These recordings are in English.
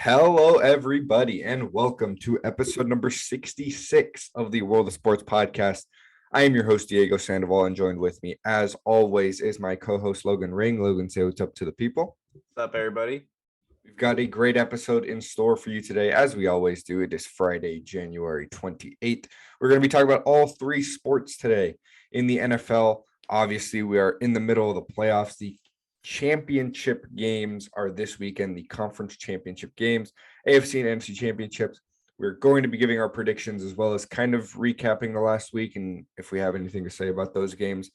Hello, everybody, and welcome to episode number 66 of the World of Sports podcast. I am your host, Diego Sandoval, and joined with me, as always, is my co-host, Logan Ring. Logan, say what's up to the people. What's up, everybody? We've got a great episode in store for you today, as we always do. It is Friday, January 28th. We're going to be talking about all three sports today. In the NFL, obviously, we are in the middle of the playoffs. The championship games are this weekend, the conference championship games, AFC and NFC championships. We're going to be giving our predictions as well as kind of recapping the last week. And if we have anything to say about those games,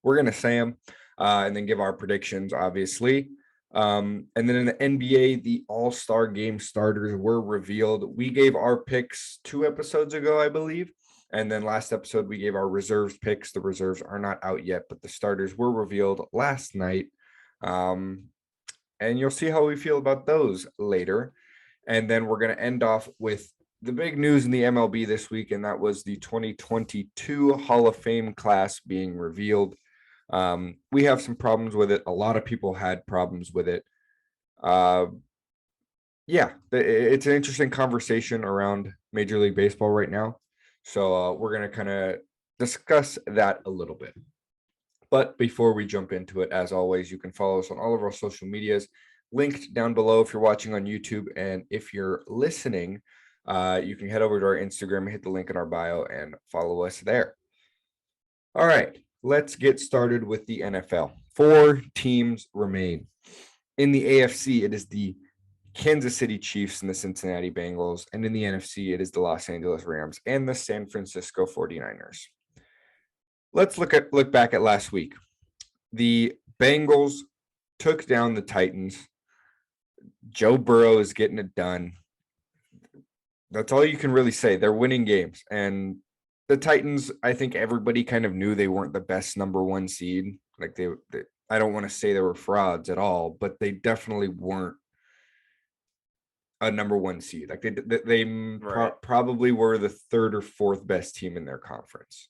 we're going to say them and then give our predictions, obviously. And then in the NBA, the AllStar Game starters were revealed. We gave our picks 2 episodes ago, I believe. And then last episode, we gave our reserves picks. The reserves are not out yet, but the starters were revealed last night. And you'll see how we feel about those later. And then we're going to end off with the big news in the MLB this week, and that was the 2022 Hall of Fame class being revealed. We have some problems with it. A lot of people had problems with it. It's an interesting conversation around Major League Baseball right now. So we're going to kind of discuss that a little bit. But before we jump into it, as always, you can follow us on all of our social medias, linked down below if you're watching on YouTube. And if you're listening, you can head over to our Instagram, hit the link in our bio, and follow us there. All right, let's get started with the NFL. 4 teams remain. In the AFC, it is the Kansas City Chiefs and the Cincinnati Bengals. And in the NFC, it is the Los Angeles Rams and the San Francisco 49ers. Let's look back at last week. The Bengals took down the Titans. Joe Burrow is getting it done. That's all you can really say. They're winning games. And the Titans, I think everybody kind of knew they weren't the best number 1 seed. Like they I don't want to say they were frauds at all, but they definitely weren't a number 1 seed. Like they right. Probably were the 3rd or 4th best team in their conference.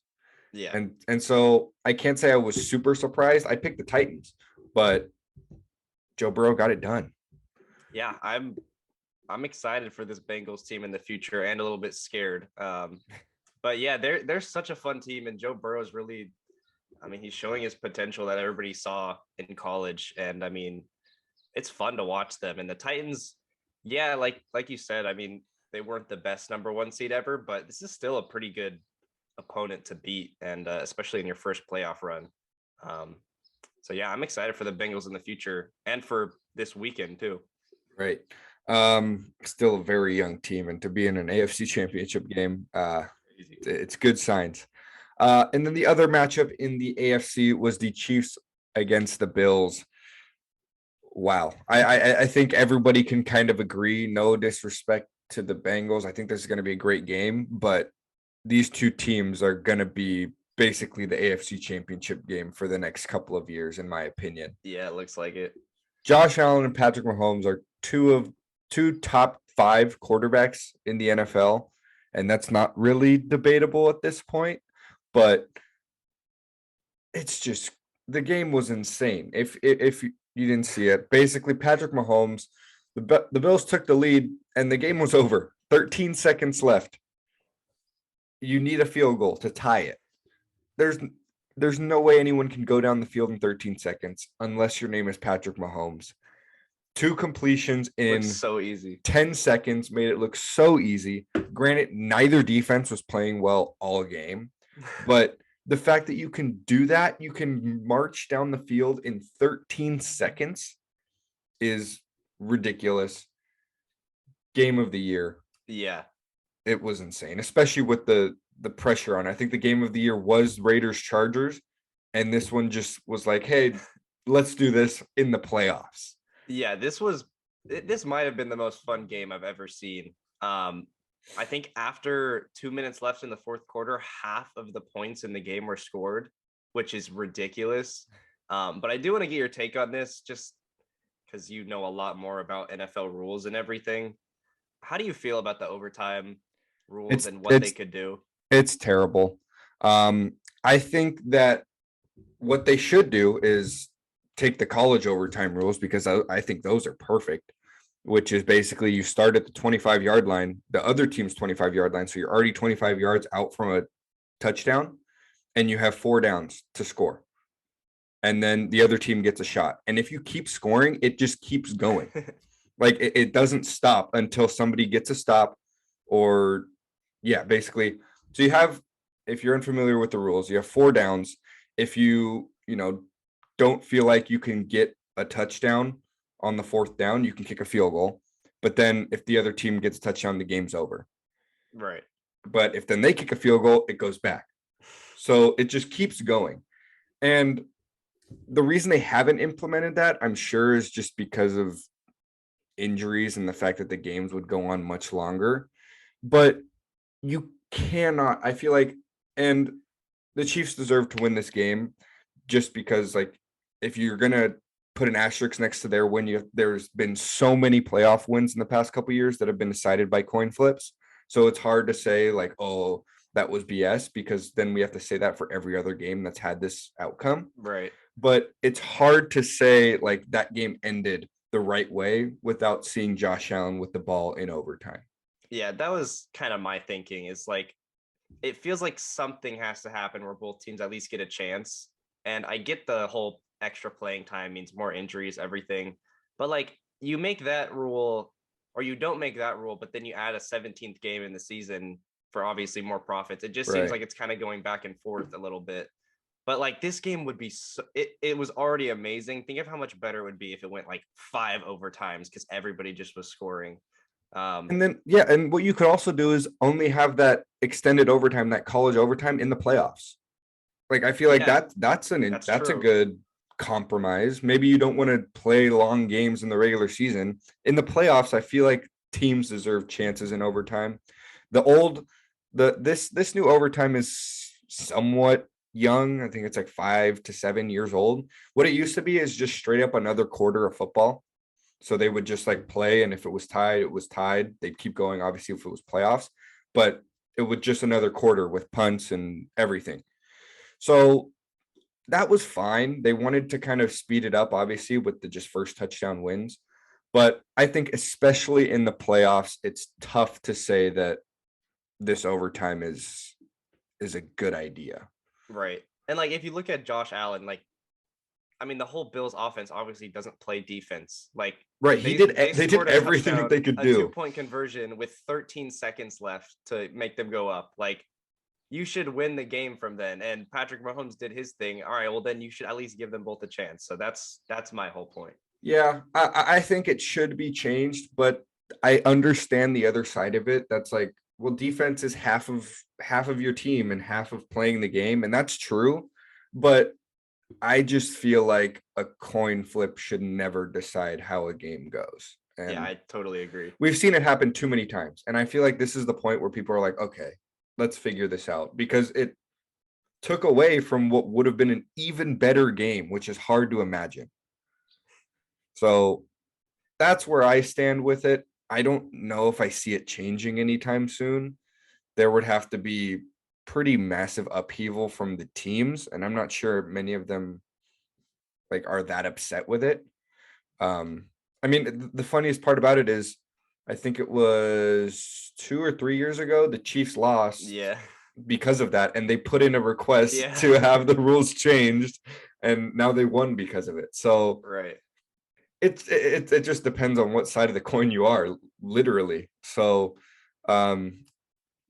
Yeah. And so I can't say I was super surprised. I picked the Titans, but Joe Burrow got it done. Yeah, I'm excited for this Bengals team in the future and a little bit scared. But yeah, they're such a fun team, and Joe Burrow is really, he's showing his potential that everybody saw in college, and it's fun to watch them. And the Titans, yeah, like you said, they weren't the best number 1 seed ever, but this is still a pretty good opponent to beat, and especially in your first playoff run. So yeah, I'm excited for the Bengals in the future and for this weekend too. Right. Still a very young team, and to be in an AFC Championship game, it's good signs. And then the other matchup in the AFC was the Chiefs against the Bills. Wow. I think everybody can kind of agree, no disrespect to the Bengals. I think this is going to be a great game, but these 2 teams are going to be basically the AFC Championship game for the next couple of years, in my opinion. Yeah, it looks like it. Josh Allen and Patrick Mahomes are 2 top 5 quarterbacks in the NFL, and that's not really debatable at this point, but it's just the game was insane. If you didn't see it, basically Patrick Mahomes, the Bills took the lead and the game was over. 13 seconds left. You need a field goal to tie it. There's no way anyone can go down the field in 13 seconds unless your name is Patrick Mahomes. 2 completions in so easy. 10 seconds made it look so easy. Granted, neither defense was playing well all game, but the fact that you can do that, you can march down the field in 13 seconds is ridiculous. Game of the year. Yeah. It was insane, especially with the pressure on. I think the game of the year was Raiders-Chargers, and this one just was like, hey, let's do this in the playoffs. Yeah, this might have been the most fun game I've ever seen. I think after 2 minutes left in the 4th quarter, half of the points in the game were scored, which is ridiculous. But I do want to get your take on this, just because you know a lot more about NFL rules and everything. How do you feel about the overtime rules and what they could do? It's terrible. I think that what they should do is take the college overtime rules, because I think those are perfect. which is basically you start at the 25-yard line, the other team's 25-yard line. So you're already 25 yards out from a touchdown, and you have 4 downs to score. And then the other team gets a shot. And if you keep scoring, it just keeps going. Like it doesn't stop until somebody gets a stop or basically. So you have, if you're unfamiliar with the rules, you have 4 downs. If you don't feel like you can get a touchdown on the 4th down, you can kick a field goal. But then if the other team gets a touchdown, the game's over. Right. But if then they kick a field goal, it goes back. So it just keeps going. And the reason they haven't implemented that, I'm sure, is just because of injuries and the fact that the games would go on much longer. But you cannot, I feel like, and the Chiefs deserve to win this game just because, like, if you're going to put an asterisk next to their win, there's been so many playoff wins in the past couple of years that have been decided by coin flips. So it's hard to say, like, oh, that was BS, because then we have to say that for every other game that's had this outcome. Right. But it's hard to say, like, that game ended the right way without seeing Josh Allen with the ball in overtime. Yeah, that was kind of my thinking. Is like, it feels like something has to happen where both teams at least get a chance. And I get the whole extra playing time means more injuries, everything. But like, you make that rule or you don't make that rule, but then you add a 17th game in the season for obviously more profits. It just seems like it's kind of going back and forth a little bit. But like, this game would be it was already amazing. Think of how much better it would be if it went like 5 overtimes because everybody just was scoring. And then and what you could also do is only have that extended overtime, that college overtime, in the playoffs. Like, I feel like that's a good compromise. Maybe you don't want to play long games in the regular season. In the playoffs, I feel like teams deserve chances in overtime. This new overtime is somewhat young. I think it's like 5 to 7 years old. What it used to be is just straight up another quarter of football. So they would just like play, and if it was tied, it was tied. They'd keep going, obviously, if it was playoffs, but it was just another quarter with punts and everything. So that was fine. They wanted to kind of speed it up, obviously, with the just first touchdown wins. But I think especially in the playoffs, it's tough to say that this overtime is a good idea. Right. And like, if you look at Josh Allen, like, I mean, the whole Bills offense obviously doesn't play defense. Like, right, they did everything that they could do. A 2-point conversion with 13 seconds left to make them go up. Like, you should win the game from then. And Patrick Mahomes did his thing. All right, well, then you should at least give them both a chance. So that's my whole point. Yeah, I think it should be changed, but I understand the other side of it. That's like, well, defense is half of your team and half of playing the game, and that's true. But I just feel like a coin flip should never decide how a game goes. And yeah, I totally agree. We've seen it happen too many times. And I feel like this is the point where people are like, okay, let's figure this out, because it took away from what would have been an even better game, which is hard to imagine. So that's where I stand with it. I don't know if I see it changing anytime soon. There would have to be pretty massive upheaval from the teams, and I'm not sure many of them like are that upset with it. I mean, the funniest part about it is I think it was 2 or 3 years ago the Chiefs lost because of that, and they put in a request to have the rules changed, and now they won because of it. So right, it just depends on what side of the coin you are, literally. So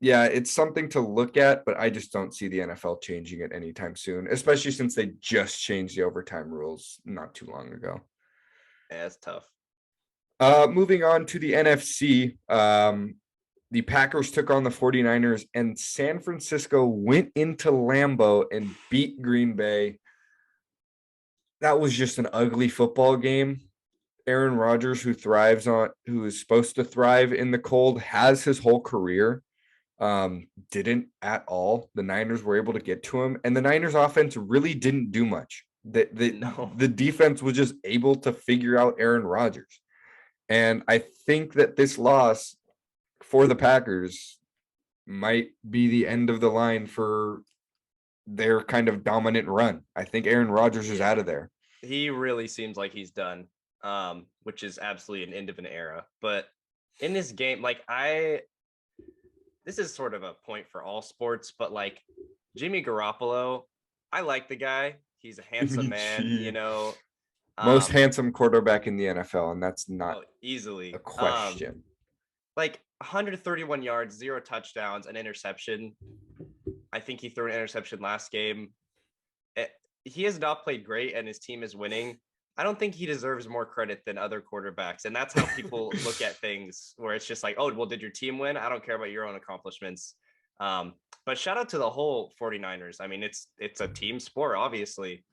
yeah, it's something to look at, but I just don't see the NFL changing it anytime soon, especially since they just changed the overtime rules not too long ago. Yeah, it's tough. Moving on to the NFC, the Packers took on the 49ers, and San Francisco went into Lambeau and beat Green Bay. That was just an ugly football game. Aaron Rodgers, who is supposed to thrive in the cold, has his whole career. Didn't at all. The Niners were able to get to him, and the Niners offense really didn't do much. The defense was just able to figure out Aaron Rodgers. And I think that this loss for the Packers might be the end of the line for their kind of dominant run. I think Aaron Rodgers is out of there. He really seems like he's done. which is absolutely an end of an era. But in this game, this is sort of a point for all sports, but like Jimmy Garoppolo, I like the guy. He's a handsome Jimmy man, G, most Um, handsome quarterback in the NFL, and that's not a easily. question. Like 131 yards, 0 touchdowns, an interception. I think he threw an interception last game. He has not played great, and his team is winning. I don't think he deserves more credit than other quarterbacks. And that's how people look at things, where it's just like, oh, well, did your team win? I don't care about your own accomplishments. But shout out to the whole 49ers. I mean, it's a team sport, obviously.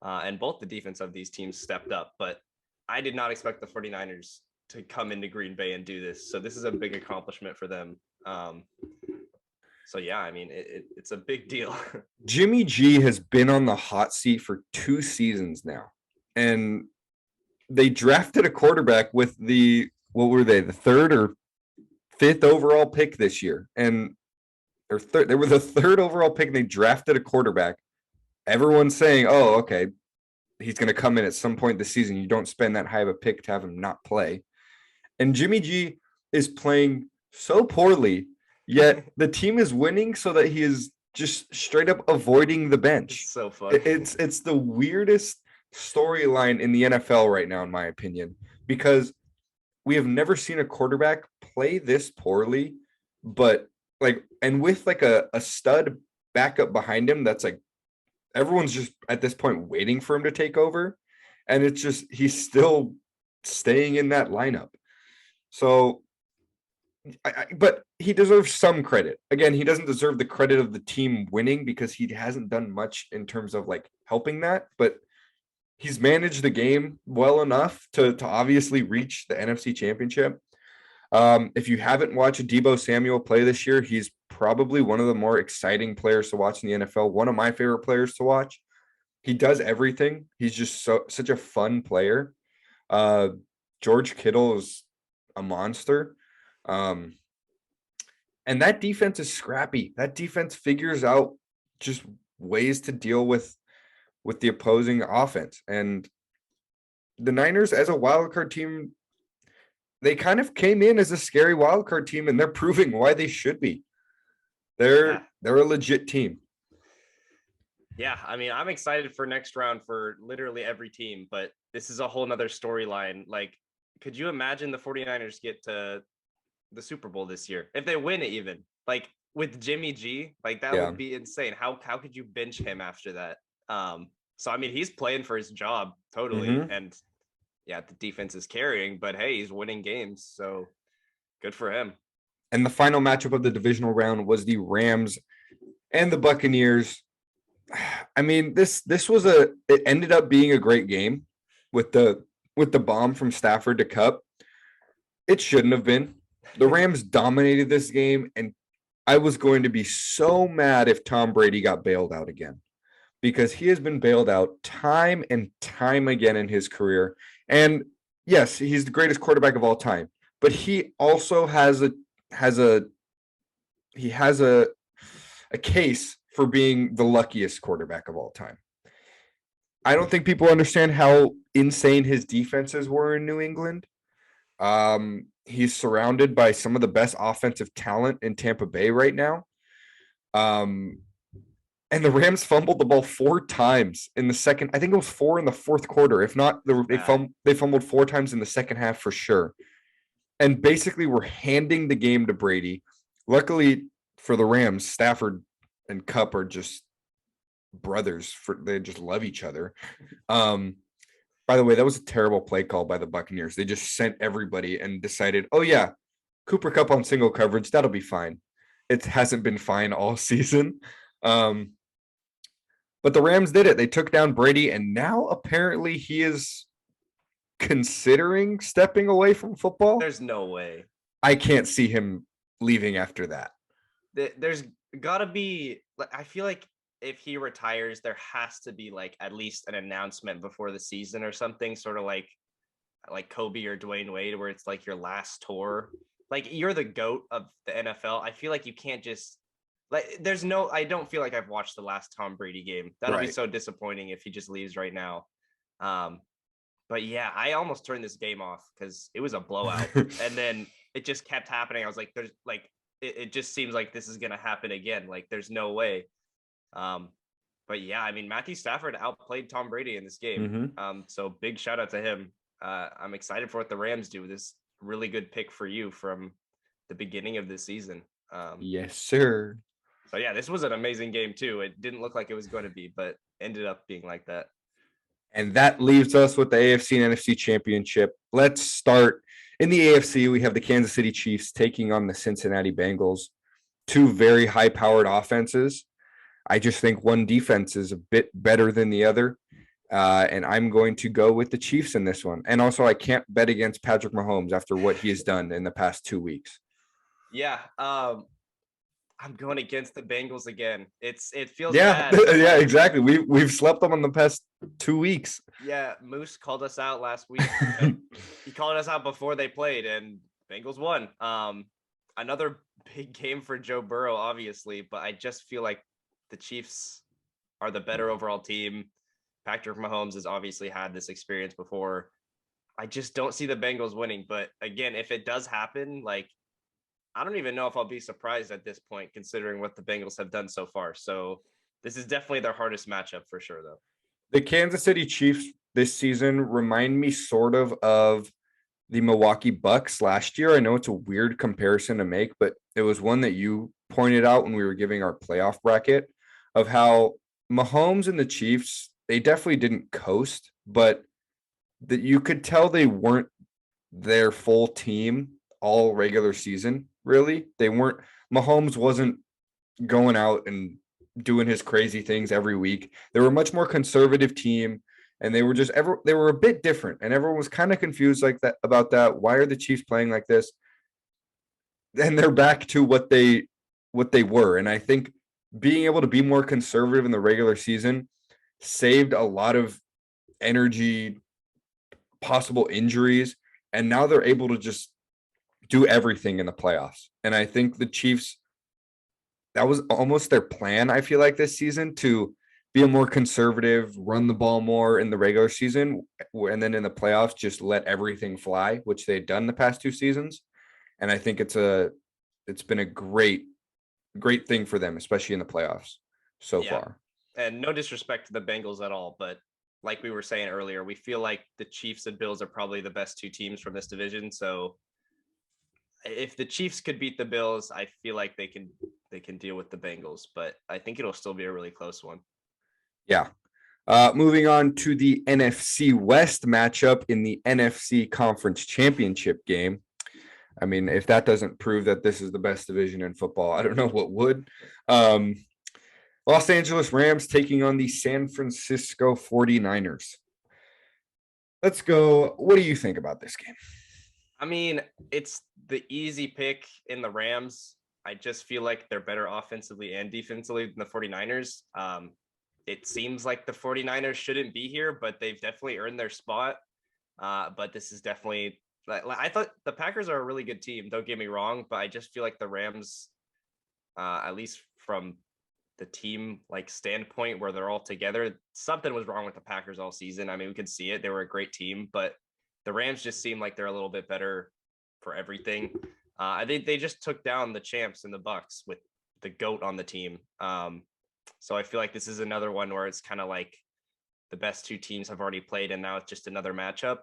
And both the defense of these teams stepped up. But I did not expect the 49ers to come into Green Bay and do this. So this is a big accomplishment for them. So yeah, I mean, it's a big deal. Jimmy G has been on the hot seat for 2 seasons now. And they drafted a quarterback with the 3rd or 5th overall pick this year. And they were the 3rd overall pick, and they drafted a quarterback. Everyone's saying, oh, okay, he's going to come in at some point this season. You don't spend that high of a pick to have him not play. And Jimmy G is playing so poorly, yet the team is winning so that he is just straight up avoiding the bench. It's so funny. It's the weirdest storyline in the NFL right now, in my opinion, because we have never seen a quarterback play this poorly, but with a stud backup behind him that's like everyone's just at this point waiting for him to take over, and it's just he's still staying in that lineup. So but he deserves some credit. Again, he doesn't deserve the credit of the team winning because he hasn't done much in terms of like helping that, but he's managed the game well enough to obviously reach the NFC Championship. If you haven't watched Deebo Samuel play this year, he's probably one of the more exciting players to watch in the NFL. One of my favorite players to watch. He does everything. He's just such a fun player. George Kittle is a monster. And that defense is scrappy. That defense figures out just ways to deal with the opposing offense. And the Niners, as a wildcard team, they kind of came in as a scary wildcard team, and they're proving why they should be. They're a legit team. Yeah, I mean, I'm excited for next round for literally every team, but this is a whole nother storyline. Like, could you imagine the 49ers get to the Super Bowl this year? If they win it even, like with Jimmy G, like that would be insane. How could you bench him after that? So I mean, he's playing for his job totally. And yeah, the defense is carrying, but hey, he's winning games. So good for him. And the final matchup of the divisional round was the Rams and the Buccaneers. I mean, this it ended up being a great game with the bomb from Stafford to Cup. It shouldn't have been. The Rams dominated this game, and I was going to be so mad if Tom Brady got bailed out again, because he has been bailed out time and time again in his career. And yes, he's the greatest quarterback of all time, but he also has a case for being the luckiest quarterback of all time. I don't think people understand how insane his defenses were in New England. He's surrounded by some of the best offensive talent in Tampa Bay right now. And the Rams fumbled the ball 4 times in the second. I think it was 4 in the fourth quarter. If not, they fumbled 4 times in the second half for sure. And basically were handing the game to Brady. Luckily for the Rams, Stafford and Cup are just brothers. They just love each other. By the way, that was a terrible play call by the Buccaneers. They just sent everybody and decided, oh yeah, Cooper Kupp on single coverage, that'll be fine. It hasn't been fine all season. But the Rams did it. They took down Brady, and now apparently he is considering stepping away from football. There's no way. I can't see him leaving after that. There's got to be, I feel like if he retires, there has to be like at least an announcement before the season or something, sort of like Kobe or Dwayne Wade, where it's like your last tour. Like, you're the GOAT of the NFL. I feel like you can't just I don't feel like I've watched the last Tom Brady game. That'll be so disappointing if he just leaves right now. But yeah, I almost turned this game off because it was a blowout. And then it just kept happening. I was like, there's like, it just seems like this is going to happen again. Like, there's no way. Um, but yeah, I mean, Matthew Stafford outplayed Tom Brady in this game. So big shout out to him. I'm excited for what the Rams do with this really good pick for you from the beginning of this season. Yes, sir. So yeah, this was an amazing game too. It didn't look like it was going to be, but ended up being like that. And that leaves us with the AFC and NFC Championship. Let's start in the AFC. We have the Kansas City Chiefs taking on the Cincinnati Bengals, two very high-powered offenses. I just think one defense is a bit better than the other, and I'm going to go with the Chiefs in this one. And also, I can't bet against Patrick Mahomes after what he has done in the past 2 weeks. Yeah, I'm going against the Bengals again. It feels bad. Yeah, exactly. We've slept them in the past 2 weeks. Yeah, Moose called us out last week. He called us out before they played, and Bengals won. Another big game for Joe Burrow, obviously, but I just feel like the Chiefs are the better overall team. Patrick Mahomes has obviously had this experience before. I just don't see the Bengals winning. But again, if it does happen, like, I don't even know if I'll be surprised at this point, considering what the Bengals have done so far. So this is definitely their hardest matchup for sure, though. The Kansas City Chiefs this season remind me sort of the Milwaukee Bucks last year. I know it's a weird comparison to make, but it was one that you pointed out when we were giving our playoff bracket of how Mahomes and the Chiefs, they definitely didn't coast, but that you could tell they weren't their full team all regular season. Really, they weren't. Mahomes wasn't going out and doing his crazy things every week. They were a much more conservative team, and they were they were a bit different, and everyone was kind of confused like that about that. Why are the Chiefs playing like this? Then they're back to what they were, and I think being able to be more conservative in the regular season saved a lot of energy, possible injuries, and now they're able to just do everything in the playoffs. And I think the Chiefs, that was almost their plan, I feel like, this season, to be a more conservative, run the ball more in the regular season, and then in the playoffs, just let everything fly, which they've done the past 2 seasons. And I think it's been a great thing for them, especially in the playoffs so far. And no disrespect to the Bengals at all, but like we were saying earlier, we feel like the Chiefs and Bills are probably the best 2 teams from this division. So if the Chiefs could beat the Bills, I feel like they can deal with the Bengals, but I think it'll still be a really close one. Yeah. Moving on to the NFC West matchup in the NFC Conference Championship game. I mean, if that doesn't prove that this is the best division in football, I don't know what would. Los Angeles Rams taking on the San Francisco 49ers. Let's go. What do you think about this game? I mean, it's the easy pick in the Rams. I just feel like they're better offensively and defensively than the 49ers. It seems like the 49ers shouldn't be here, but they've definitely earned their spot. But this is definitely, I thought the Packers are a really good team. Don't get me wrong, but I just feel like the Rams, at least from the team like standpoint where they're all together, something was wrong with the Packers all season. I mean, we could see it. They were a great team, but the Rams just seem like they're a little bit better for everything. I think they just took down the champs in the Bucks with the GOAT on the team. So I feel like this is another one where it's kind of like the best 2 teams have already played, and now it's just another matchup.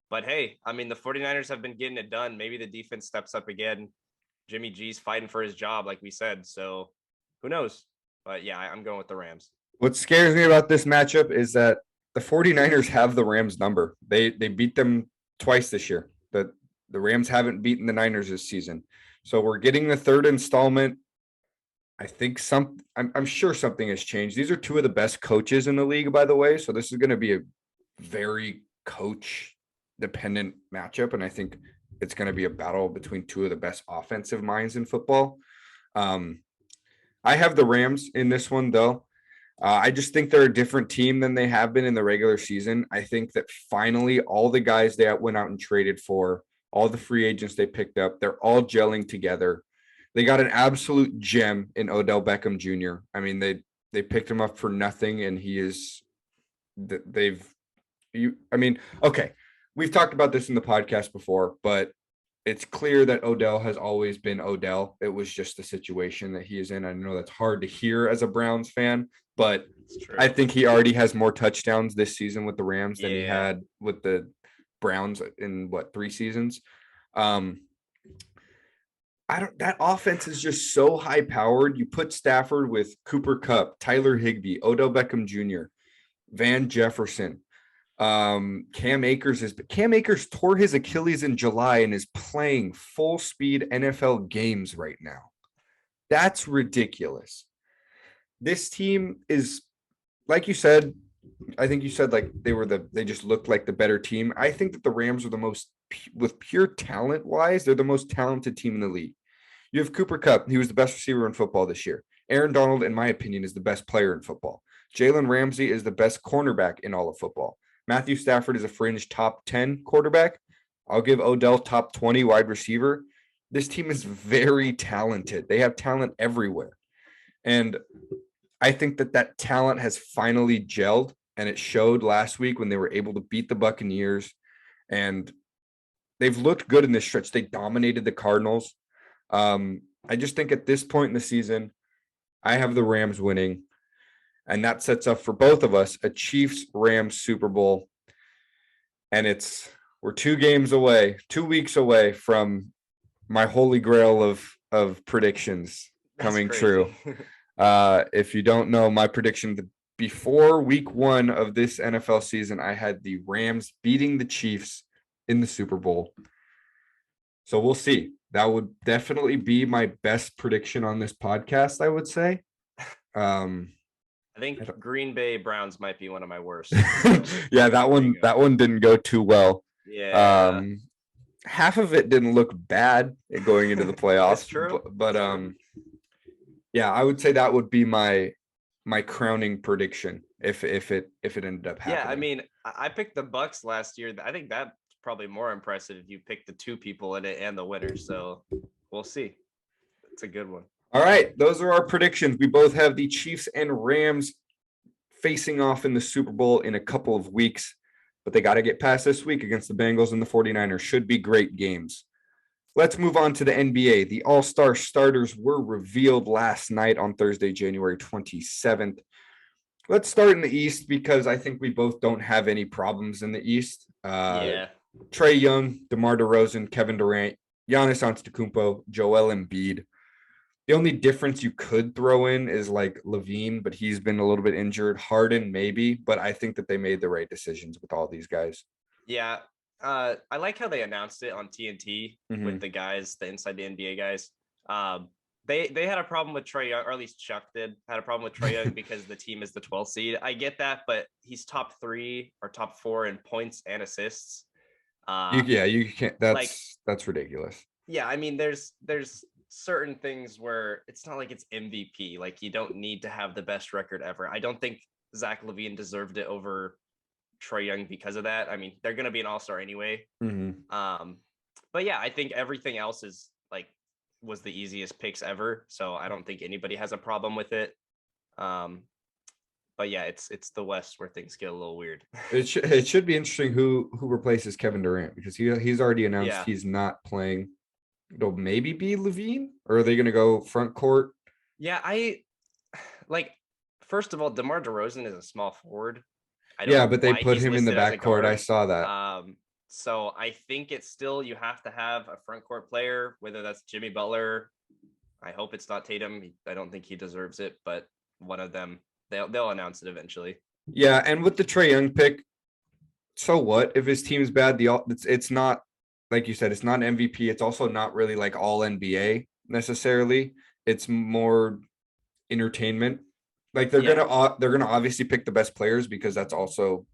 But hey, I mean, the 49ers have been getting it done. Maybe the defense steps up again. Jimmy G's fighting for his job, like we said. So who knows? But yeah, I'm going with the Rams. What scares me about this matchup is that the 49ers have the Rams number. They beat them twice this year. The Rams haven't beaten the Niners this season. So we're getting the 3rd installment. I think I'm sure something has changed. These are 2 of the best coaches in the league, by the way. So this is going to be a very coach dependent matchup. And I think it's going to be a battle between 2 of the best offensive minds in football. I have the Rams in this one, though. I just think they're a different team than they have been in the regular season. I think that finally all the guys they went out and traded for, all the free agents they picked up, they're all gelling together. They got an absolute gem in Odell Beckham Jr. I mean, they picked him up for nothing, and they've Okay, we've talked about this in the podcast before, but it's clear that Odell has always been Odell. It was just the situation that he is in. I know that's hard to hear as a Browns fan, but It's I true. think he already has more touchdowns this season with the Rams than he Yeah. had with the Browns in what, 3 seasons. Um, I don't. That offense is just so high powered. You put Stafford with Cooper Kupp, Tyler Higbee, Odell Beckham Jr., Van Jefferson. Cam Akers tore his Achilles in July and is playing full speed NFL games right now. That's ridiculous. This team is, like you said, I think you said like they just looked like the better team. I think that the Rams are the most, with pure talent wise, they're the most talented team in the league. You have Cooper Kupp. He was the best receiver in football this year. Aaron Donald, in my opinion, is the best player in football. Jalen Ramsey is the best cornerback in all of football. Matthew Stafford is a fringe top 10 quarterback. I'll give Odell top 20 wide receiver. This team is very talented. They have talent everywhere. And I think that talent has finally gelled, and it showed last week when they were able to beat the Buccaneers. And they've looked good in this stretch. They dominated the Cardinals. I just think at this point in the season, I have the Rams winning, and that sets up for both of us a Chiefs Rams Super Bowl. And we're 2 weeks away from my holy grail of predictions That's coming true. crazy. If you don't know, my prediction before week 1 of this NFL season, I had the Rams beating the Chiefs in the Super Bowl. So we'll see. That would definitely be my best prediction on this podcast, I would say. I think Green Bay Browns might be one of my worst. Yeah, that one didn't go too well. Yeah, Half of it didn't look bad going into the it's playoffs, true. but It's true. yeah, I would say that would be my crowning prediction if it ended up Yeah, I happening. mean, I picked the Bucks last year. I think that's probably more impressive if you pick the two people in it and the winner. So we'll see. It's a good one. All right, those are our predictions. We both have the Chiefs and Rams facing off in the Super Bowl in a couple of weeks, but they got to get past this week against the Bengals and the 49ers. Should be great games. Let's move on to the NBA. The AllStar Starters were revealed last night on Thursday, January 27th. Let's start in the East because I think we both don't have any problems in the East. Yeah. Trae Young, DeMar DeRozan, Kevin Durant, Giannis Antetokounmpo, Joel Embiid. The only difference you could throw in is like Levine, but he's been a little bit injured. Harden, maybe, but I think that they made the right decisions with all these guys. Yeah. I like how they announced it on TNT with the guys, the Inside the NBA guys. They had a problem with Trae Young, or at least Chuck had a problem with Trae Young because the team is the 12th seed. I get that, but he's top 3 or top 4 in points and assists. You can't. Like, That's ridiculous. yeah, I mean, there's certain things where it's not like it's MVP. Like, you don't need to have the best record ever. I don't think Zach LaVine deserved it over Trae Young because of that. I mean, they're going to be an all-star anyway. But yeah, I think everything else is like was the easiest picks ever. So I don't think anybody has a problem with it. But yeah, it's the West where things get a little weird. It should be interesting who replaces Kevin Durant because he's already announced Yeah. he's not playing. It'll maybe be Levine, or are they going to go front court? Yeah, I like. First of all, DeMar DeRozan is a small forward. I don't Yeah, know but they why put he's him in the listed as a backcourt. I guard. saw that. So I think it's still you have to have a front court player, whether that's Jimmy Butler. I hope it's not Tatum. I don't think he deserves it, but one of them they'll announce it eventually. Yeah, and with the Trae Young pick, so what if his team's bad? It's not, like you said, it's not an MVP. It's also not really like all NBA necessarily. It's more entertainment. Like they're gonna obviously pick the best players because that's also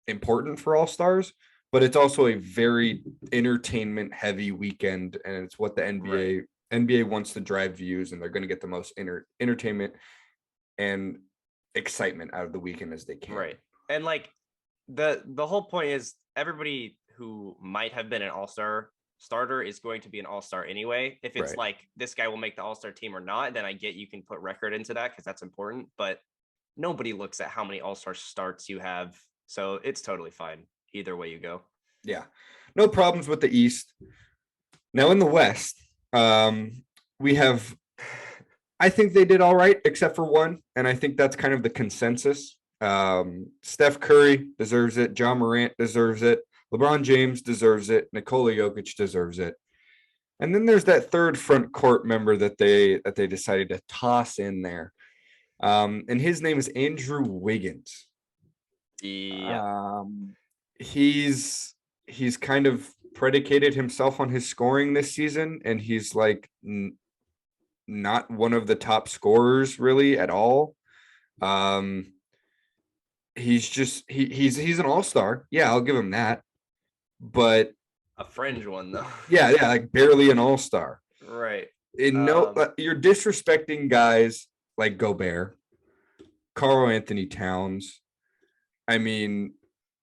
important for all stars. But it's also a very entertainment heavy weekend, and it's what the NBA wants to drive views, and they're going to get the most entertainment and excitement out of the weekend as they can. Right. And like the whole point is everybody who might have been an all-star starter is going to be an all-star anyway. If it's like this guy will make the all-star team or not, then I get you can put record into that because that's important. But nobody looks at how many all-star starts you have So it's totally fine either way you go. Yeah, no problems with the East. Now in the West, we have. I think they did all right, except for one, and I think that's kind of the consensus. Steph Curry deserves it. John Morant deserves it. LeBron James deserves it. Nikola Jokic deserves it. And then there's that third front court member that they decided to toss in there, and his name is Andrew Wiggins. Yeah, Um, he's kind of predicated himself on his scoring this season, and he's like not one of the top scorers really at all. Um, he's just he's an all-star. Yeah, I'll give him that. But a fringe one though. yeah, like barely an all-star. Right. And you're disrespecting guys like Gobert, Karl Anthony Towns. I mean,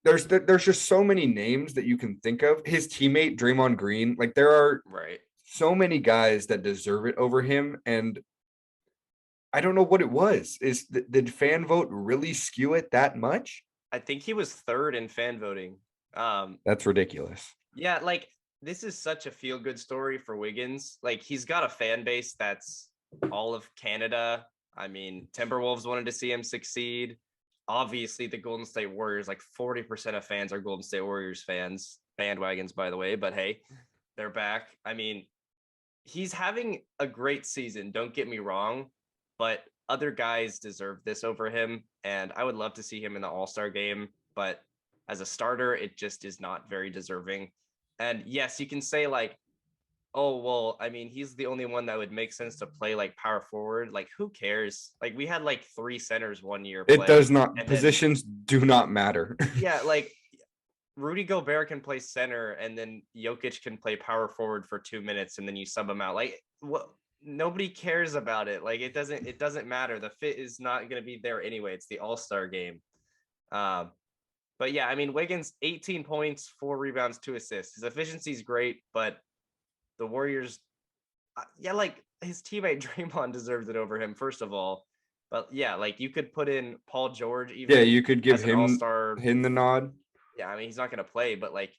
there's just so many names that you can think of. His teammate Draymond Green, like there are right. so many guys that deserve it over him, and I don't know what it was. Did fan vote really skew it that much? I think he was third in fan voting. That's ridiculous. Yeah, like this is such a feel good story for Wiggins. Like he's got a fan base that's all of Canada. I mean, Timberwolves wanted to see him succeed. Obviously, the Golden State Warriors, like 40% of fans are Golden State Warriors fans, bandwagons, by the way. But hey, they're back. I mean, he's having a great season. Don't get me wrong, but other guys deserve this over him. And I would love to see him in the All-Star game. But as a starter, it just is not very deserving. And yes, you can say like, oh, well, I mean, he's the only one that would make sense to play like power forward. Like, who cares? Like, we had like 3 centers one year. It does not. Positions do not matter. Yeah, like Rudy Gobert can play center, and then Jokic can play power forward for 2 minutes, and then you sub him out. Like, what? Nobody cares about it. Like, it doesn't matter. The fit is not going to be there anyway. It's the All-Star game. But yeah, I mean, Wiggins, 18 points, 4 rebounds, 2 assists. His efficiency is great, but the Warriors, yeah, like his teammate Draymond deserves it over him, first of all. But yeah, like you could put in Paul George even. Yeah, you could give him all-star, the nod. Yeah, I mean, he's not going to play, but like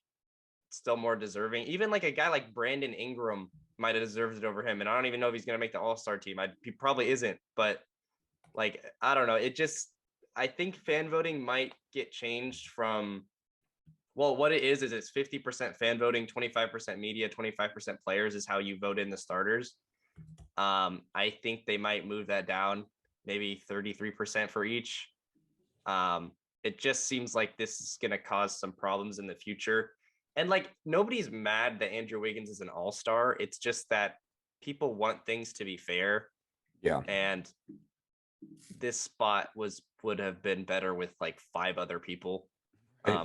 still more deserving. Even like a guy like Brandon Ingram might have deserved it over him. And I don't even know if he's going to make the All-Star team. He probably isn't, but like, I don't know. I think fan voting might get changed from, well, what it is it's 50% fan voting, 25% media, 25% players is how you vote in the starters. I think they might move that down, maybe 33% for each. It just seems like this is going to cause some problems in the future. And like, nobody's mad that Andrew Wiggins is an all-star. It's just that people want things to be fair. Yeah. And this spot would have been better with like 5 other people.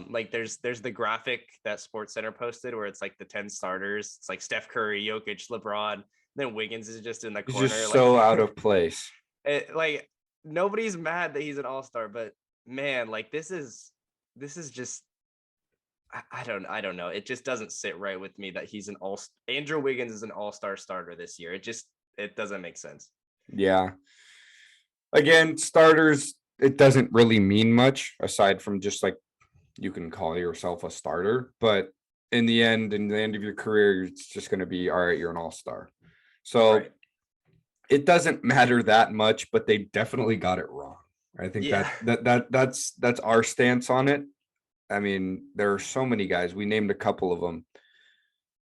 Like there's the graphic that SportsCenter posted where it's like the 10 starters. It's like Steph Curry, Jokic, LeBron. Then Wiggins is just in the corner. He's just so out of place. Like nobody's mad that he's an all-star, but man, like this is just I don't know. It just doesn't sit right with me that he's Andrew Wiggins is an all-star starter this year. It doesn't make sense. Yeah. Again, starters, it doesn't really mean much aside from just like you can call yourself a starter, but in the end of your career, it's just going to be, all right, you're an all-star. So right. It doesn't matter that much, but they definitely got it wrong. I think that's our stance on it. I mean, there are so many guys. We named a couple of them.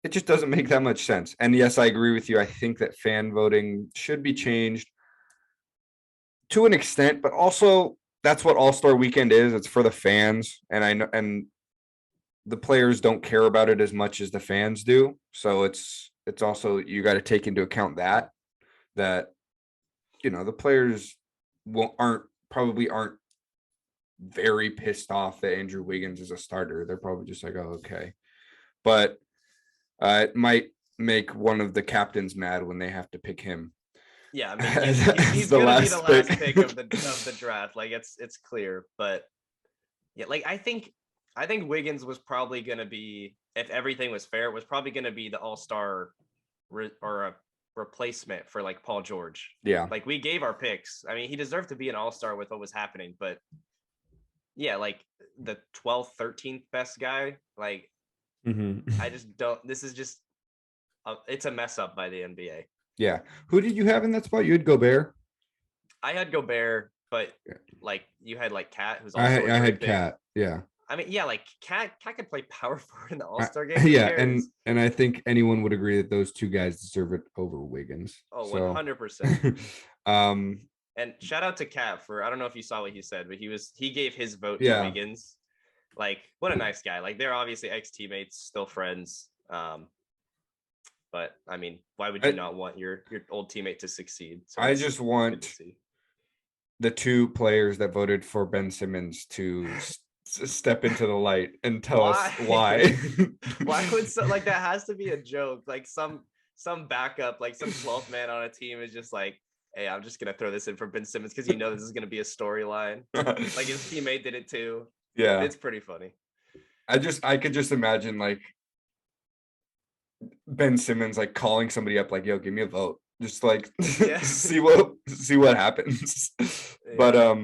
It just doesn't make that much sense. And yes, I agree with you. I think that fan voting should be changed to an extent, but also that's what All-Star Weekend is. It's for the fans, and I know, and the players don't care about it as much as the fans do. So it's also, you got to take into account that the players aren't very pissed off that Andrew Wiggins is a starter. They're probably just like, oh, okay. But it might make one of the captains mad when they have to pick him. Yeah, I mean, he's gonna be the last pick of the draft. Like it's clear, but yeah, like I think Wiggins was probably gonna be, if everything was fair, it was probably gonna be the all-star or a replacement for like Paul George. Yeah, like we gave our picks. I mean, he deserved to be an all-star with what was happening, but yeah, like the 12th, 13th best guy. Like, I just don't. This is just it's a mess up by the NBA. Yeah. Who did you have in that spot? You had Gobert. I had Gobert, but like you had like Cat, who's I also a I great had pick. Cat. Yeah. I mean, yeah, like Cat could play power forward in the I, AllStar game. Who yeah, cares? and I think anyone would agree that those two guys deserve it over Wiggins. Oh, So 100%. um And shout out to Cat for, I don't know if you saw what he said, but he gave his vote to yeah. Wiggins. Like, what a nice guy. Like, they're obviously ex teammates, still friends. But I mean, why would you I, not want your old teammate to succeed? So I it's just good to want see. the two players that voted for Ben Simmons to step into the light and tell us Why? why. Why would like that has to be a joke? Like some backup, like some 12th man on a team is just like, hey, I'm just gonna throw this in for Ben Simmons because this is gonna be a storyline. Like his teammate did it too. Yeah. It's pretty funny. I could just imagine like Ben Simmons like calling somebody up like, yo, give me a vote. Just like Yeah. see what happens. But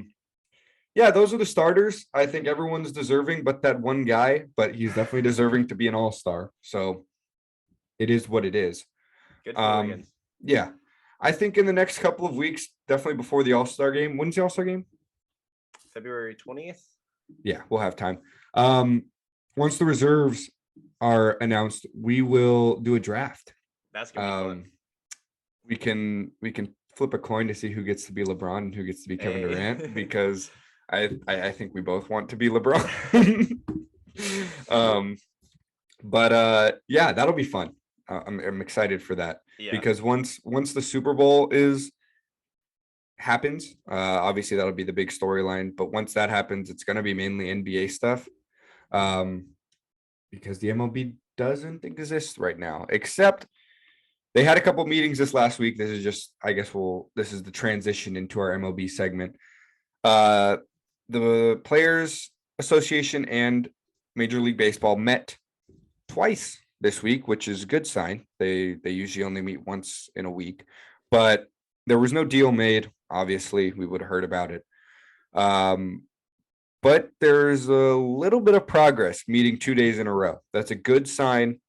yeah, those are the starters. I think everyone's deserving, but that one guy, but he's definitely deserving to be an all-star. So it is what it is. Good for Wiggins. Yeah. I think in the next couple of weeks, definitely before the All-Star game. When's the All-Star game? February 20th. Yeah, we'll have time. Once the reserves are announced, we will do a draft. That's gonna be fun. We can flip a coin to see who gets to be LeBron and who gets to be Kevin Durant because I think we both want to be LeBron. But yeah, that'll be fun. I'm excited for that because once the Super Bowl happens, obviously that'll be the big storyline. But once that happens, it's going to be mainly NBA stuff, because the MLB doesn't exist right now. Except they had a couple meetings this last week. This is just, I guess, this is the transition into our MLB segment. The Players Association and Major League Baseball met twice this week, which is a good sign. They usually only meet once in a week, but there was no deal made. Obviously, we would have heard about it. But there's a little bit of progress meeting 2 days in a row. That's a good sign.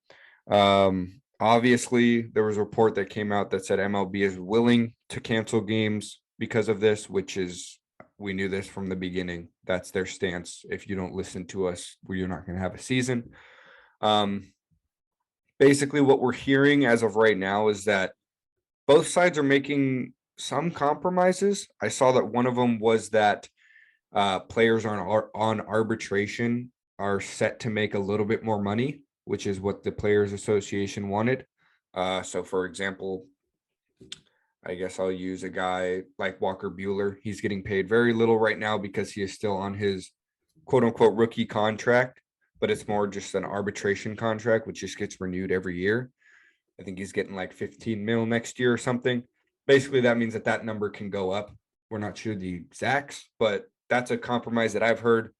Obviously, there was a report that came out that said MLB is willing to cancel games because of this, we knew this from the beginning. That's their stance. If you don't listen to us, you're not going to have a season. Basically, what we're hearing as of right now is that both sides are making some compromises. I saw that one of them was that players on arbitration are set to make a little bit more money, which is what the Players Association wanted. So, for example, I guess I'll use a guy like Walker Buehler. He's getting paid very little right now because he is still on his quote unquote rookie contract, but it's more just an arbitration contract, which just gets renewed every year. I think he's getting like 15 mil next year or something. Basically, that means that number can go up. We're not sure the exacts, but that's a compromise that I've heard.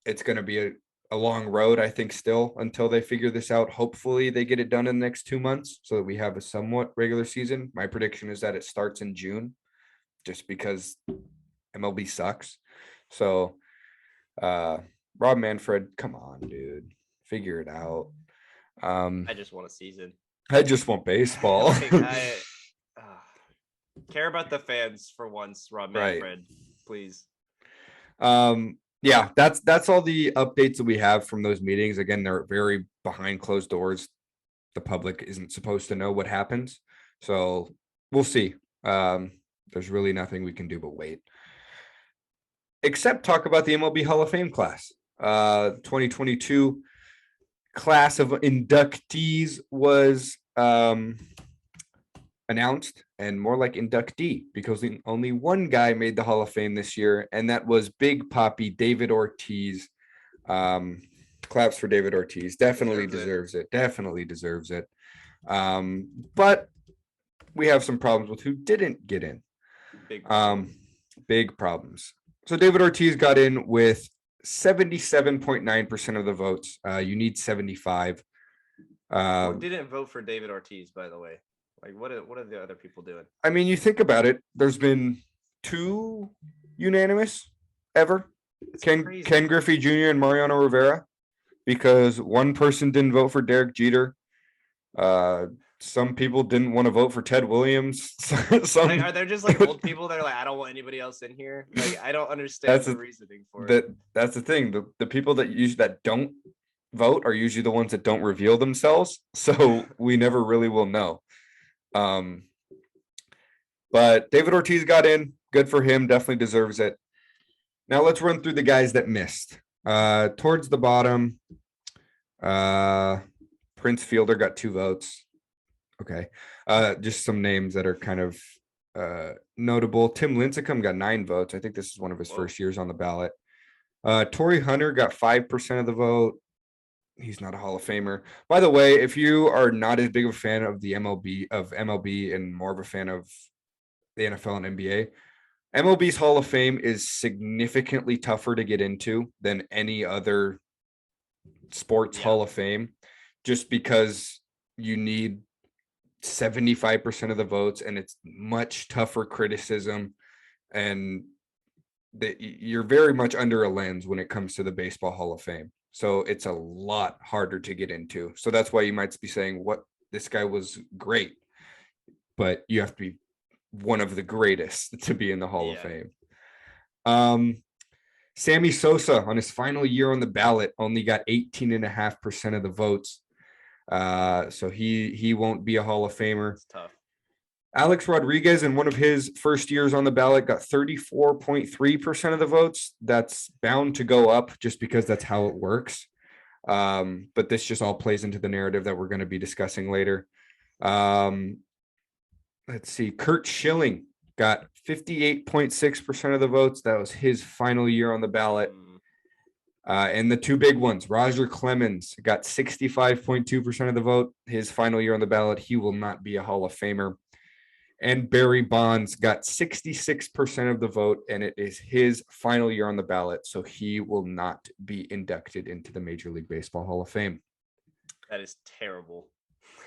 It's going to be a long road, I think, still until they figure this out. Hopefully they get it done in the next 2 months so that we have a somewhat regular season. My prediction is that it starts in June just because MLB sucks. So, Rob Manfred, come on, dude, figure it out. I just want a season. I just want baseball. I care about the fans for once, Rob Manfred, right. Please. Yeah, that's all the updates that we have from those meetings. Again, they're very behind closed doors. The public isn't supposed to know what happens. So we'll see. There's really nothing we can do but wait. Except talk about the MLB Hall of Fame class. 2022 class of inductees was announced, and more like inductee, because only one guy made the Hall of Fame this year, and that was Big Papi David Ortiz. Claps for David Ortiz. Definitely deserves it. Definitely deserves it. But we have some problems with who didn't get in. Big problems. So David Ortiz got in with 77.9% of the votes. You need 75. Who didn't vote for David Ortiz, by the way? Like, what are the other people doing? I mean, you think about it. There's been 2 unanimous. ever. It's Ken crazy. Griffey Jr. and Mariano Rivera, because one person didn't vote for Derek Jeter. Uh, some people didn't want to vote for Ted Williams. Like, Some are there just like old people that are like, I don't want anybody else in here? Like, I don't understand that's the a, reasoning for it. that's the thing. The people that don't vote are usually the ones that don't reveal themselves. So we never really will know. Um, but David Ortiz got in. Good for him. Definitely deserves it. Now let's run through the guys that missed. Towards the bottom, Prince Fielder got 2 votes. Okay. Just some names that are kind of notable. Tim Lincecum got 9 votes. I think this is one of his Whoa. first years on the ballot. Torrey Hunter got 5% of the vote. He's not a Hall of Famer. By the way, if you are not as big of a fan of the MLB and more of a fan of the NFL and NBA, MLB's Hall of Fame is significantly tougher to get into than any other sports Yeah. Hall of Fame, just because you need 75% of the votes and it's much tougher criticism, and that you're very much under a lens when it comes to the Baseball Hall of Fame. So it's a lot harder to get into. So that's why you might be saying, what, this guy was great, but you have to be one of the greatest to be in the Hall of Yeah. Fame. Sammy Sosa on his final year on the ballot only got 18.5% of the votes. So he won't be a Hall of Famer. It's tough. Alex Rodriguez, in one of his first years on the ballot, got 34.3% of the votes. That's bound to go up just because that's how it works. But this just all plays into the narrative that we're going to be discussing later. Let's see. Kurt Schilling got 58.6% of the votes. That was his final year on the ballot. And the 2 big ones, Roger Clemens got 65.2% of the vote. His final year on the ballot. He will not be a Hall of Famer. And Barry Bonds got 66% of the vote, and it is his final year on the ballot. So he will not be inducted into the Major League Baseball Hall of Fame. That is terrible.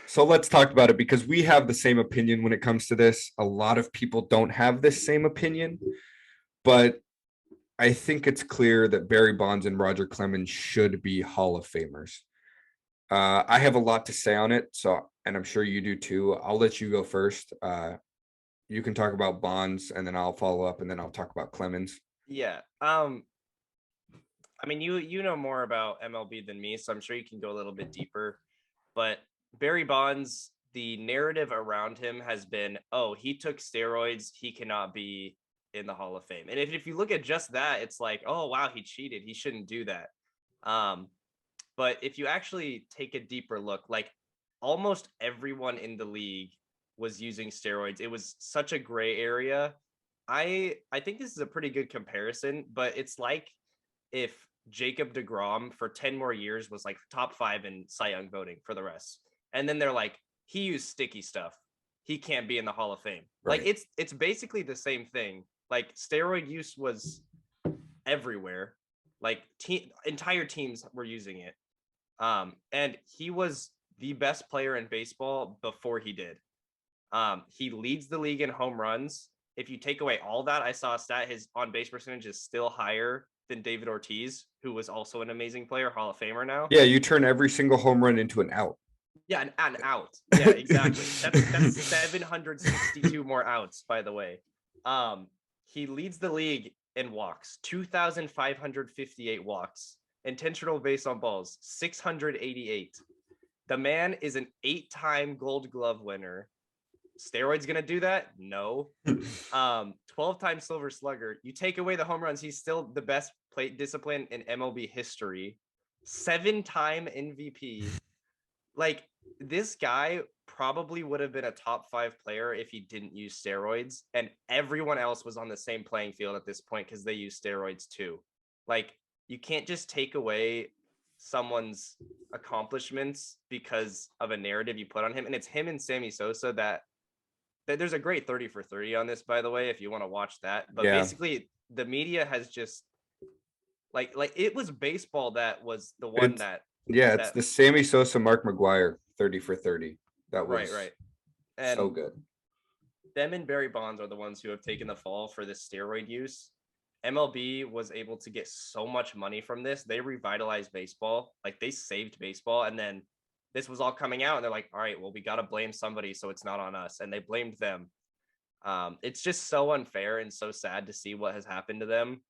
So let's talk about it, because we have the same opinion when it comes to this. A lot of people don't have this same opinion, but I think it's clear that Barry Bonds and Roger Clemens should be Hall of Famers. I have a lot to say on it, and I'm sure you do too. I'll let you go first. You can talk about Bonds, and then I'll follow up, and then I'll talk about Clemens. Yeah. I mean, you know more about MLB than me, so I'm sure you can go a little bit deeper. But Barry Bonds, the narrative around him has been, oh, he took steroids, he cannot be in the Hall of Fame. And if you look at just that, it's like, oh wow, he cheated, he shouldn't do that. But if you actually take a deeper look, like almost everyone in the league was using steroids. It was such a gray area. I think this is a pretty good comparison, but it's like if Jacob DeGrom for 10 more years was like top 5 in Cy Young voting for the rest. And then they're like, he used sticky stuff, he can't be in the Hall of Fame. Right. Like it's basically the same thing. Like steroid use was everywhere. Like entire teams were using it. And he was the best player in baseball before he did. He leads the league in home runs. If you take away all that, I saw a stat, his on-base percentage is still higher than David Ortiz, who was also an amazing player, Hall of Famer now. Yeah, you turn every single home run into an out. Yeah, an out. Yeah, exactly. That's 762 more outs, by the way. He leads the league in walks, 2,558 walks. Intentional base on balls, 688. The man is an 8-time Gold Glove winner. Steroids gonna do that? No. 12-time Silver Slugger. You take away the home runs, he's still the best plate discipline in MLB history. 7-time MVP. Like, this guy probably would have been a top 5 player if he didn't use steroids, and everyone else was on the same playing field at this point because they use steroids too. Like, you can't just take away someone's accomplishments because of a narrative you put on him. And it's him and Sammy Sosa that there's a great 30 for 30 on this, by the way, if you want to watch that. But basically, the media has just like it was baseball that was the one it's the Sammy Sosa, Mark McGwire 30 for 30. That was right. And so good. Them and Barry Bonds are the ones who have taken the fall for this steroid use. MLB was able to get so much money from this. They revitalized baseball. Like, they saved baseball. And then this was all coming out and they're like, all right, well, we got to blame somebody, so it's not on us. And they blamed them. It's just so unfair and so sad to see what has happened to them.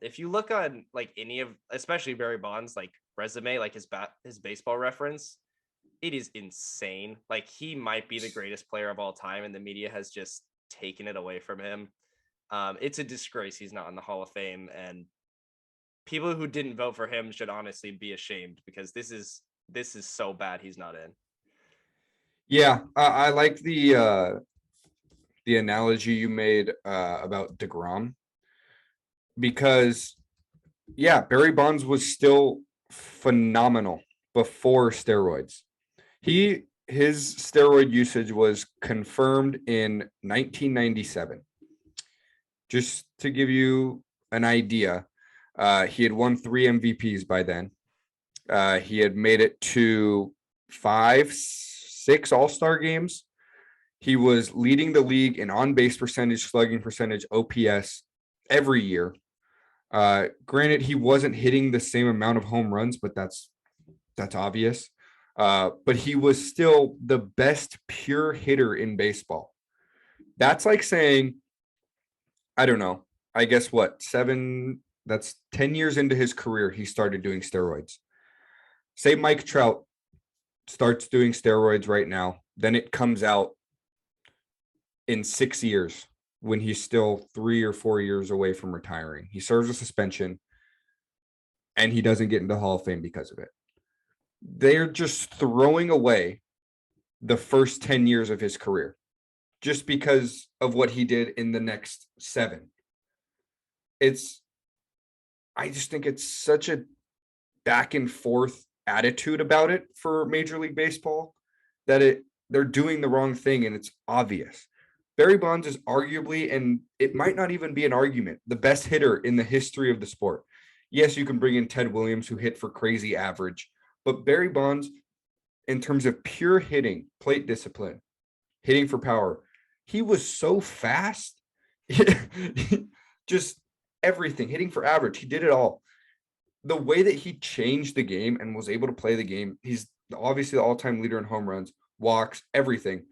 If you look on like any of, especially Barry Bonds, like resume, like his baseball reference, it is insane. Like, he might be the greatest player of all time, and the media has just taken it away from him. It's a disgrace he's not in the Hall of Fame, and people who didn't vote for him should honestly be ashamed, because this is so bad he's not in. Yeah, I like the analogy you made about DeGrom, because yeah, Barry Bonds was still phenomenal before steroids. His steroid usage was confirmed in 1997. Just to give you an idea, he had won 3 MVPs by then. He had made it to 5, 6 AllStar games. He was leading the league in on-base percentage, slugging percentage, OPS every year. Granted, he wasn't hitting the same amount of home runs, but that's obvious. But he was still the best pure hitter in baseball. That's like saying, I don't know, I guess what, 10 years into his career, he started doing steroids. Say Mike Trout starts doing steroids right now, then it comes out in 6 years when he's still 3 or 4 years away from retiring. He serves a suspension and he doesn't get into Hall of Fame because of it. They're just throwing away the first 10 years of his career just because of what he did in the next 7. I just think it's such a back and forth attitude about it for Major League Baseball that they're doing the wrong thing, and it's obvious. Barry Bonds is arguably, and it might not even be an argument, the best hitter in the history of the sport. Yes, you can bring in Ted Williams, who hit for crazy average, but Barry Bonds, in terms of pure hitting, plate discipline, hitting for power, he was so fast. Just everything, hitting for average, he did it all. The way that he changed the game and was able to play the game, he's obviously the all-time leader in home runs, walks, everything.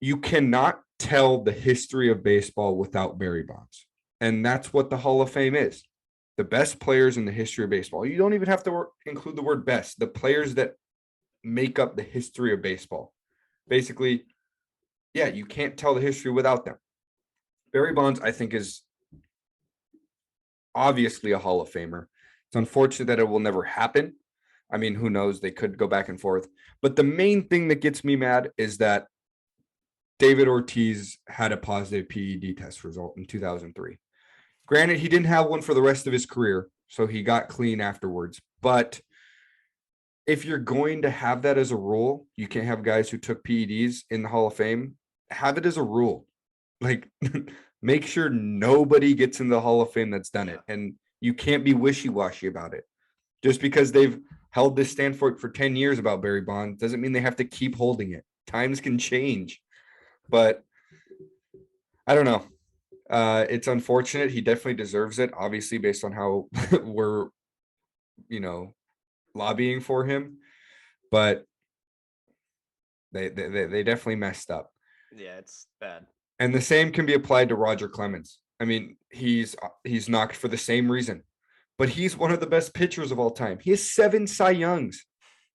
You cannot tell the history of baseball without Barry Bonds. And that's what the Hall of Fame is. The best players in the history of baseball. You don't even have to include the word best. The players that make up the history of baseball. Basically, yeah, you can't tell the history without them. Barry Bonds, I think, is obviously a Hall of Famer. It's unfortunate that it will never happen. I mean, who knows? They could go back and forth. But the main thing that gets me mad is that David Ortiz had a positive PED test result in 2003. Granted, he didn't have one for the rest of his career, so he got clean afterwards. But if you're going to have that as a rule, you can't have guys who took PEDs in the Hall of Fame. Have it as a rule. Like, make sure nobody gets in the Hall of Fame that's done it. And you can't be wishy-washy about it. Just because they've held this stand for 10 years about Barry Bonds doesn't mean they have to keep holding it. Times can change. But I don't know. It's unfortunate. He definitely deserves it, obviously, based on how we're, lobbying for him. But they definitely messed up. Yeah, it's bad. And the same can be applied to Roger Clemens. I mean, he's knocked for the same reason, but he's one of the best pitchers of all time. He has 7 Cy Youngs.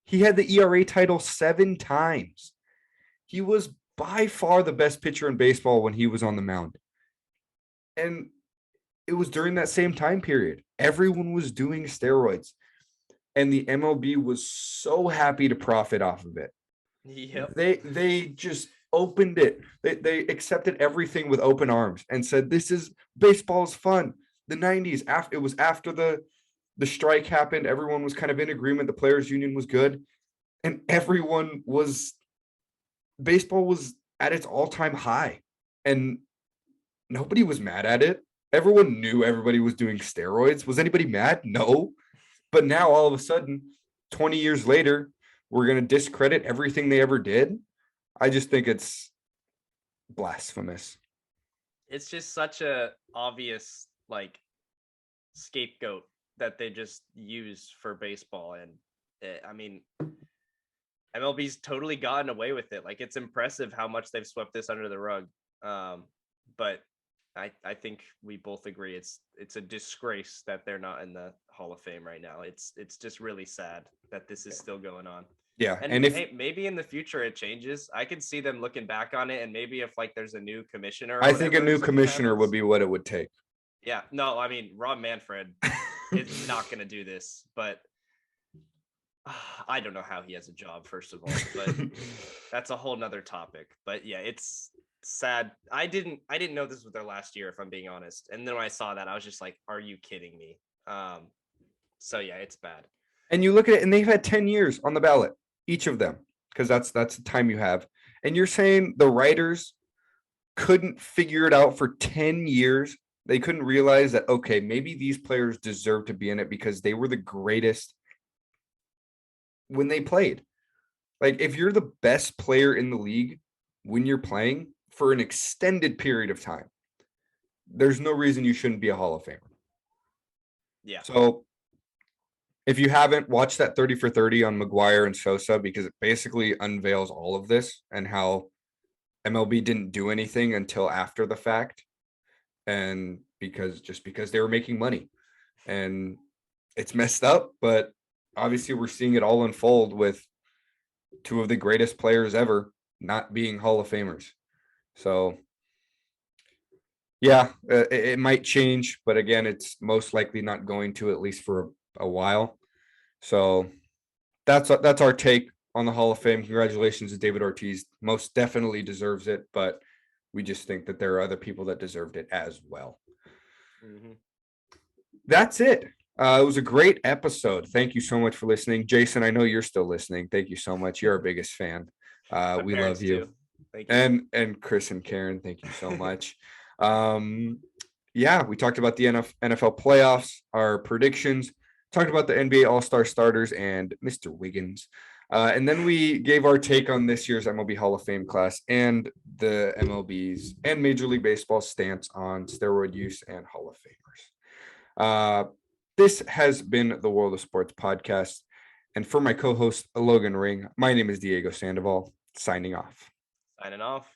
He had the ERA title 7 times. He was by far the best pitcher in baseball when he was on the mound. And it was during that same time period. Everyone was doing steroids. And the MLB was so happy to profit off of it. Yep. They just opened it. They accepted everything with open arms and said, this is baseball is fun. The 90s, it was after the strike happened. Everyone was kind of in agreement. The players union was good. And baseball was at its all-time high. And nobody was mad at it. Everyone knew everybody was doing steroids. Was anybody mad? No. But now all of a sudden, 20 years later, we're going to discredit everything they ever did. I just think it's blasphemous. it's just such a obvious like scapegoat that they just use for baseball. And I mean, MLB's totally gotten away with it. Like, it's impressive how much they've swept this under the rug. But I think we both agree it's a disgrace that they're not in the Hall of Fame right now. It's just really sad that this is still going on. Yeah, And hey, maybe in the future it changes. I could see them looking back on it, and maybe if like there's a new commissioner, or I think a whatever, new something commissioner happens. would be what it would take. Yeah, no, I mean Rob Manfred is not going to do this, but I don't know how he has a job, first of all, but that's a whole nother topic. But yeah, it's sad. I didn't know this was their last year, if I'm being honest. And then when I saw that, I was just like, are you kidding me? So yeah, it's bad. And you look at it, and they've had 10 years on the ballot, each of them, because that's the time you have. And you're saying the writers couldn't figure it out for 10 years? They couldn't realize that, okay, maybe these players deserve to be in it because they were the greatest when they played. Like, if you're the best player in the league when you're playing for an extended period of time, there's no reason you shouldn't be a Hall of Famer. Yeah. So if you haven't, watched that 30 for 30 on McGuire and Sosa, because it basically unveils all of this and how MLB didn't do anything until after the fact. And because they were making money, and it's messed up, but obviously we're seeing it all unfold with two of the greatest players ever not being Hall of Famers. So yeah, it might change, but again, it's most likely not going to, at least for a while. So that's our take on the Hall of Fame. Congratulations to David Ortiz. Most definitely deserves it, but we just think that there are other people that deserved it as well. Mm-hmm. That's it. It was a great episode. Thank you so much for listening. Jason, I know you're still listening. Thank you so much. You're our biggest fan. We love you. Thank you. And Chris and Karen, thank you so much. Yeah, we talked about the NFL playoffs, our predictions, talked about the NBA AllStar Starters and Mr. Wiggins. And then we gave our take on this year's MLB Hall of Fame class and the MLB's and Major League Baseball stance on steroid use and Hall of Famers. This has been the World of Sports podcast. And for my co-host, Logan Ring, my name is Diego Sandoval, signing off. Signing off.